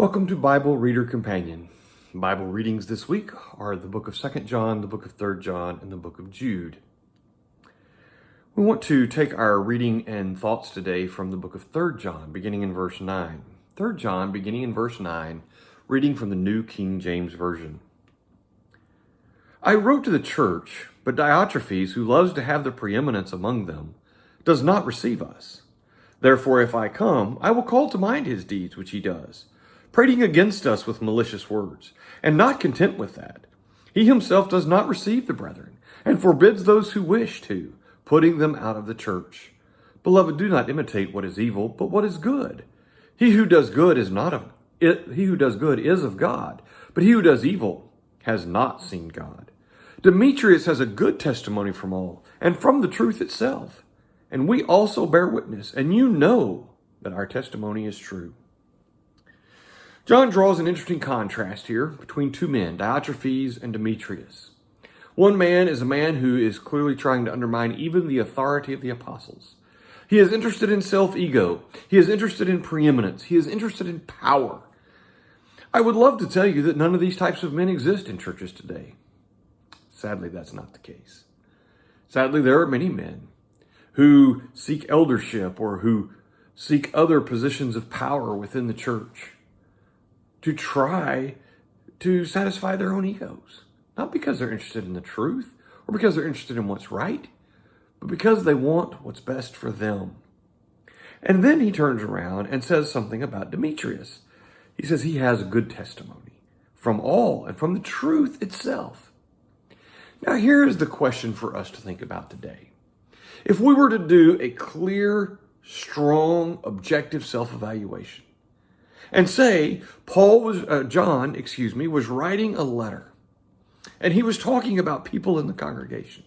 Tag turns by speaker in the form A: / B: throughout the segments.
A: Welcome to Bible Reader Companion. Bible readings this week are the book of 2 John, the book of 3 John, and the book of Jude. We want to take our reading and thoughts today from the book of 3 John, beginning in verse 9. 3 John, beginning in verse 9, reading from the New King James Version. I wrote to the church, but Diotrephes, who loves to have the preeminence among them, does not receive us. Therefore, if I come, I will call to mind his deeds which he does, prating against us with malicious words, and not content with that. He himself does not receive the brethren, and forbids those who wish to, putting them out of the church. Beloved, do not imitate what is evil, but what is good. He who does good is of God, but he who does evil has not seen God. Demetrius has a good testimony from all, and from the truth itself. And we also bear witness, and you know that our testimony is true. John draws an interesting contrast here between two men, Diotrephes and Demetrius. One man is a man who is clearly trying to undermine even the authority of the apostles. He is interested in self-ego. He is interested in preeminence. He is interested in power. I would love to tell you that none of these types of men exist in churches today. Sadly, that's not the case. Sadly, there are many men who seek eldership or who seek other positions of power within the church to try to satisfy their own egos. Not because they're interested in the truth or because they're interested in what's right, but because they want what's best for them. And then he turns around and says something about Demetrius. He says he has a good testimony from all and from the truth itself. Now here's the question for us to think about today. If we were to do a clear, strong, objective self-evaluation, and say John was writing a letter, and he was talking about people in the congregation,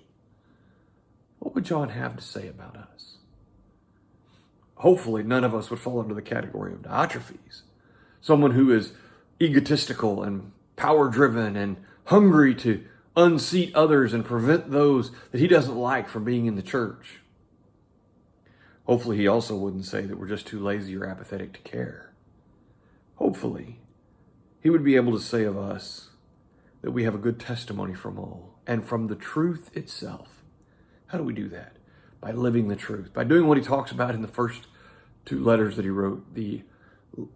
A: what would John have to say about us? Hopefully, none of us would fall under the category of Diotrephes, someone who is egotistical and power-driven and hungry to unseat others and prevent those that he doesn't like from being in the church. Hopefully, he also wouldn't say that we're just too lazy or apathetic to care. Hopefully, he would be able to say of us that we have a good testimony from all and from the truth itself. How do we do that? By living the truth, by doing what he talks about in the first two letters that he wrote, the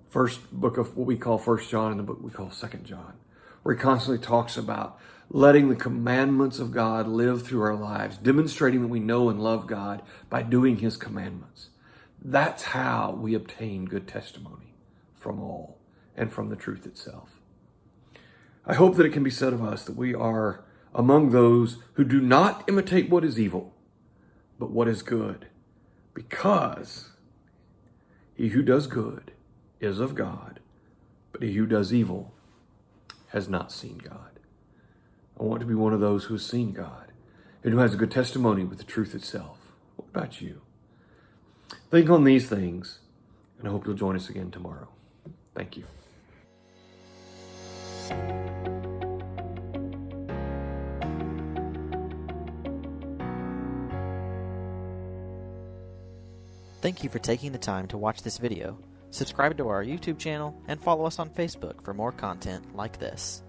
A: first book of what we call 1 John and the book we call 2 John, where he constantly talks about letting the commandments of God live through our lives, demonstrating that we know and love God by doing his commandments. That's how we obtain good testimony from all and from the truth itself. I hope that it can be said of us that we are among those who do not imitate what is evil, but what is good, because he who does good is of God, but he who does evil has not seen God. I want to be one of those who has seen God and who has a good testimony with the truth itself. What about you? Think on these things, and I hope you'll join us again tomorrow. Thank you.
B: Thank you for taking the time to watch this video. Subscribe to our YouTube channel and follow us on Facebook for more content like this.